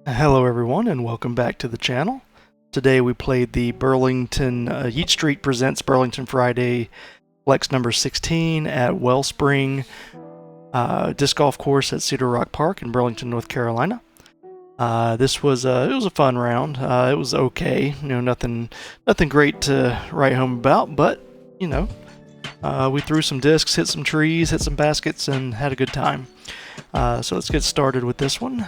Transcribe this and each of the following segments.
Hello everyone and welcome back to the channel. Today we played the Burlington Yeet Street Presents Burlington Friday Flex number 16 at Wellspring Disc Golf Course at Cedar Rock Park in Burlington, North Carolina. This was it was a fun round. It was okay, nothing great to write home about, but we threw some discs, hit some trees, hit some baskets, and had a good time. So let's get started with this one.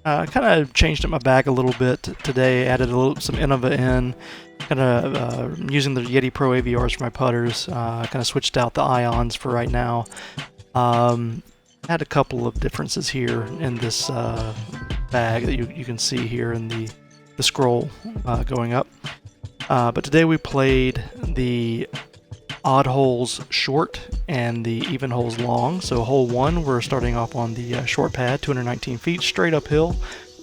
Kind of changed up my bag a little bit today, added some Innova in, kind of using the Yeti Pro AVRs for my putters, kind of switched out the ions for right now. Had a couple of differences here in this bag that you can see here in the scroll going up. But today we played the odd holes short and the even holes long. So hole 1, we're starting off on the short pad, 219 feet, straight uphill.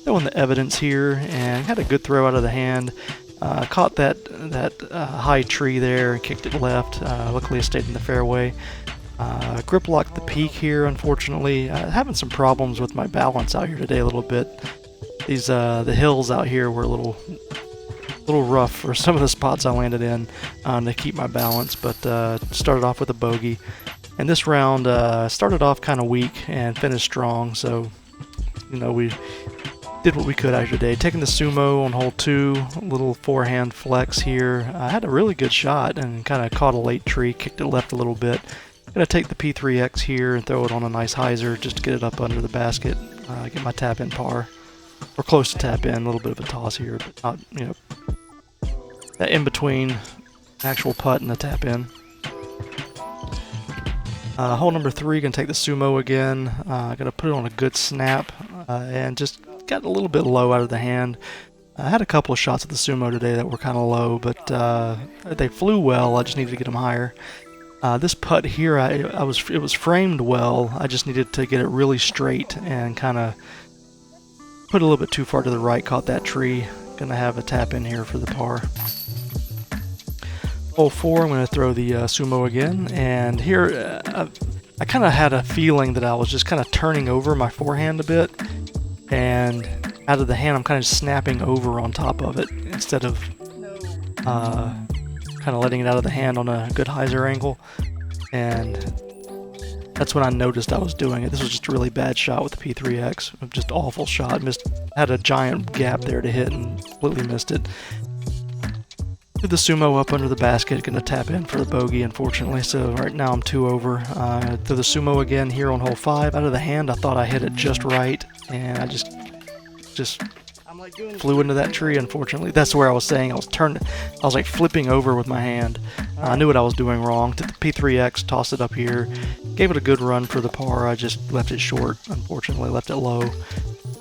Throwing the evidence here and had a good throw out of the hand. Caught that high tree there and kicked it left. Luckily it stayed in the fairway. Grip locked the peak here, unfortunately. Having some problems with my balance out here today a little bit. These the hills out here were a little rough for some of the spots I landed in to keep my balance, but started off with a bogey. And this round started off kind of weak and finished strong, so we did what we could out here today. Taking the sumo on hole 2, a little forehand flex here. I had a really good shot and kind of caught a late tree, kicked it left a little bit. Gonna take the P3X here and throw it on a nice hyzer just to get it up under the basket, get my tap in par. Or close to tap in, a little bit of a toss here, but not, that in between actual putt and the tap in. Hole number 3, gonna take the sumo again. Gonna put it on a good snap and just got a little bit low out of the hand. I had a couple of shots at the sumo today that were kind of low, but they flew well. I just needed to get them higher. This putt here, it was framed well. I just needed to get it really straight and kind of put a little bit too far to the right. Caught that tree. Gonna have a tap in here for the par. Hole 4, I'm going to throw the sumo again, and here I kind of had a feeling that I was just kind of turning over my forehand a bit, and out of the hand I'm kind of snapping over on top of it instead of kind of letting it out of the hand on a good hyzer angle, and that's when I noticed I was doing it. This was just a really bad shot with the P3X, just awful shot. Had a giant gap there to hit and completely missed it. Threw the sumo up under the basket, gonna tap in for the bogey, unfortunately, so right now I'm 2 over. Threw the sumo again here on hole 5. Out of the hand, I thought I hit it just right, and I just flew into that tree, unfortunately. That's where I was saying I was like flipping over with my hand. I knew what I was doing wrong. Took the P3X, tossed it up here, gave it a good run for the par. I just left it short, unfortunately, left it low.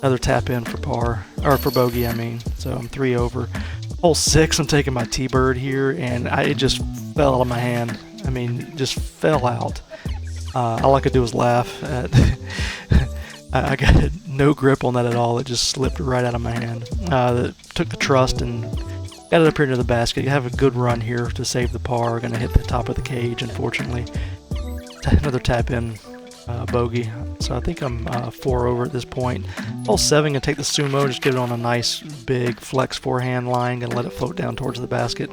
Another tap in for par, or for bogey, I mean, so I'm 3 over. Hole 6, I'm taking my T-bird here, and it just fell out of my hand. I mean, just fell out. All I could do was laugh. I got no grip on that at all. It just slipped right out of my hand. Took the trust and got it up here into the basket. You have a good run here to save the par. Going to hit the top of the cage, unfortunately. Another tap in bogey. So I think I'm 4 over at this point. Hole 7, gonna take the sumo, just get it on a nice big flex forehand line, gonna let it float down towards the basket.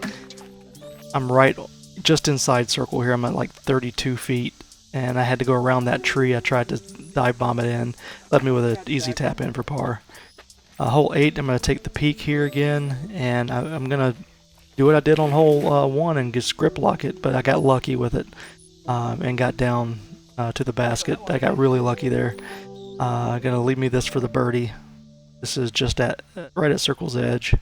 I'm right just inside circle here. I'm at like 32 feet, and I had to go around that tree. I tried to dive bomb it in, left me with an easy tap in for par. Hole 8, I'm gonna take the peak here again, and I'm gonna do what I did on hole 1 and just grip lock it, but I got lucky with it and got down to the basket. I got really lucky there. Gonna leave me this for the birdie. This is just right at circle's edge,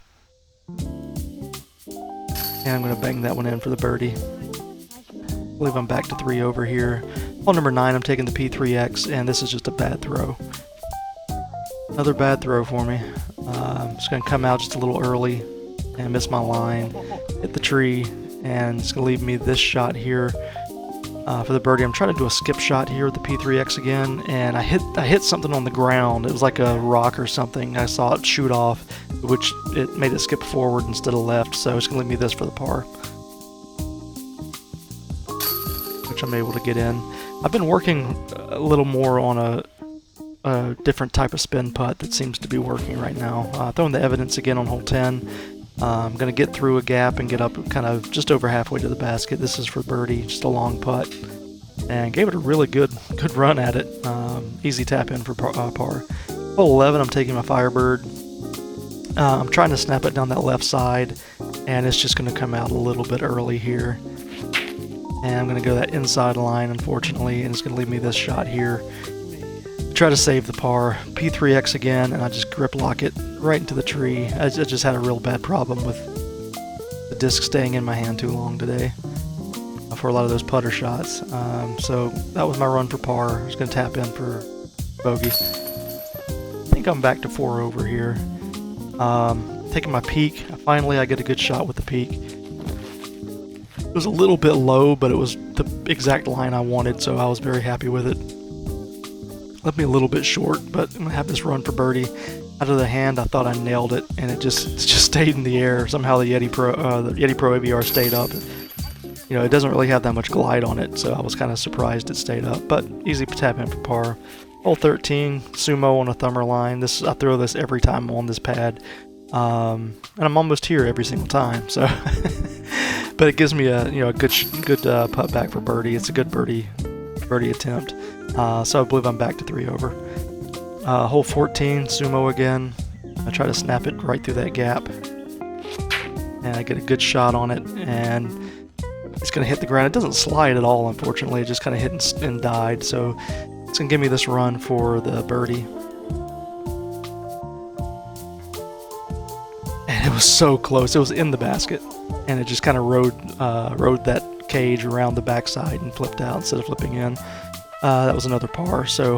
and I'm gonna bang that one in for the birdie. I believe I'm back to 3 over here. Hole number 9, I'm taking the P3X, and this is just a bad throw. Another bad throw for me. I'm just gonna come out just a little early and miss my line, hit the tree, and it's gonna leave me this shot here. For the birdie. I'm trying to do a skip shot here with the P3X again, and I hit something on the ground. It was like a rock or something. I saw it shoot off, which it made it skip forward instead of left, so it's going to leave me this for the par, which I'm able to get in. I've been working a little more on a different type of spin putt that seems to be working right now. Throwing the evidence again on hole 10. I'm going to get through a gap and get up kind of just over halfway to the basket. This is for birdie, just a long putt. And gave it a really good run at it. Easy tap in for par. Hole 11, I'm taking my Firebird. I'm trying to snap it down that left side, and it's just going to come out a little bit early here. And I'm going to go that inside line, unfortunately, and it's going to leave me this shot here. Try to save the par. P3X again, and I just grip lock it right into the tree. I just had a real bad problem with the disc staying in my hand too long today for a lot of those putter shots. So that was my run for par. I was going to tap in for bogey. I think I'm back to 4 over here. Taking my peak. Finally, I get a good shot with the peak. It was a little bit low, but it was the exact line I wanted, so I was very happy with it. Left me a little bit short, but I'm going to have this run for birdie. Out of the hand, I thought I nailed it, and it just stayed in the air. Somehow the Yeet Pro AVR stayed up. You know, it doesn't really have that much glide on it, so I was kind of surprised it stayed up. But easy tap in for par. Hole 13, sumo on a thumber line. I throw this every time I'm on this pad, and I'm almost here every single time. So, but it gives me a good putt back for birdie. It's a good birdie attempt. So I believe I'm back to 3 over. Hole 14, sumo again. I try to snap it right through that gap, and I get a good shot on it, and it's going to hit the ground. It doesn't slide at all, unfortunately. It just kind of hit and died. So it's going to give me this run for the birdie. And it was so close. It was in the basket, and it just kind of rode that cage around the backside and flipped out instead of flipping in. That was another par. So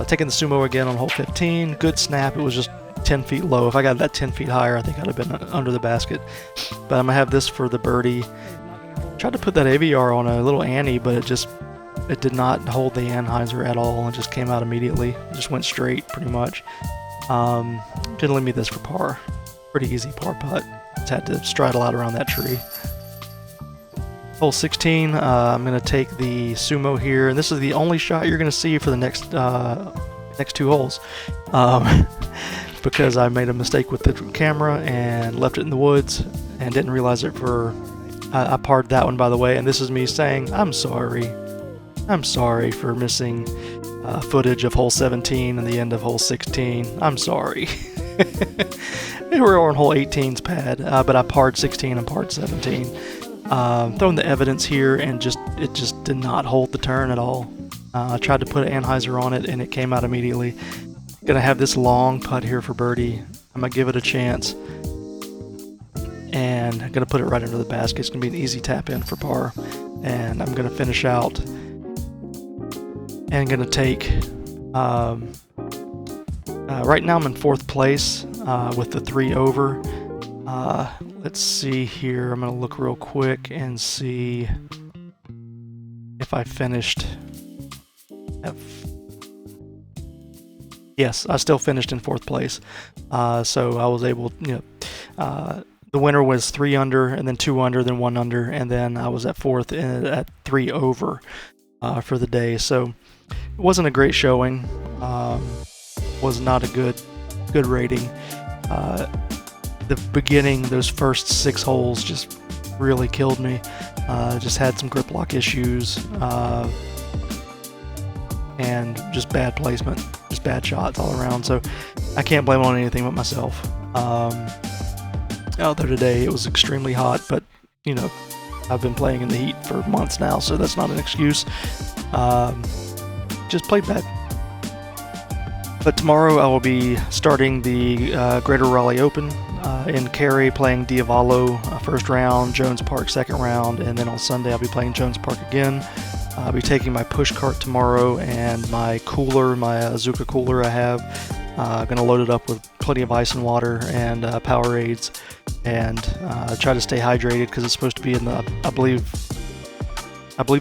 taking the sumo again on hole 15. Good snap. It was just 10 feet low. If I got that 10 feet higher, I think I'd have been under the basket. But I'm going to have this for the birdie. Tried to put that AVR on a little Annie, but it did not hold the Anheuser at all and just came out immediately. It just went straight pretty much. Didn't leave me this for par. Pretty easy par putt. Just had to straddle out around that tree. Hole 16, I'm going to take the sumo here, and this is the only shot you're going to see for the next 2 holes, because I made a mistake with the camera and left it in the woods and didn't realize it I parred that one, by the way, and this is me saying, I'm sorry for missing footage of hole 17 and the end of hole 16. I'm sorry. We were on hole 18's pad, but I parred 16 and parred 17. Throwing the evidence here, and it just did not hold the turn at all. I tried to put an Anheuser on it, and it came out immediately. Gonna have this long putt here for birdie. I'm gonna give it a chance, and I'm gonna put it right into the basket. It's gonna be an easy tap in for par, and I'm gonna finish out and gonna take. Right now I'm in 4th place with the 3 over. Let's see here. I'm going to look real quick and see if I finished. Yes, I still finished in 4th place. So I was able, the winner was 3 under, and then 2 under, then 1 under, and then I was at 4th at 3 over for the day. So it wasn't a great showing. Was not a good rating. The beginning, those first 6 holes just really killed me. Just had some grip lock issues, and just bad placement, just bad shots all around. So I can't blame it on anything but myself. Out there today, it was extremely hot, but I've been playing in the heat for months now, so that's not an excuse. Just played bad. But tomorrow I will be starting the Greater Raleigh Open in Cary, playing Diavolo first round, Jones Park second round, and then on Sunday I'll be playing Jones Park again. I'll be taking my push cart tomorrow and my cooler, my Azuka cooler I have. Going to load it up with plenty of ice and water and Powerades, and try to stay hydrated because it's supposed to be in the, I believe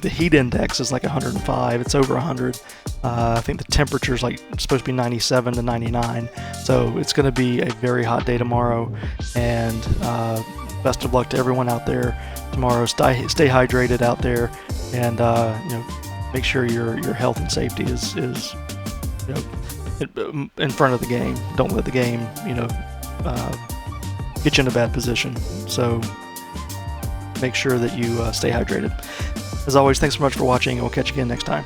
the heat index is like 105. It's over 100. I think the temperature is supposed to be 97 to 99. So it's going to be a very hot day tomorrow. And best of luck to everyone out there tomorrow. Stay hydrated out there, and make sure your health and safety is in front of the game. Don't let the game, get you in a bad position. So make sure that you stay hydrated. As always, thanks so much for watching, and we'll catch you again next time.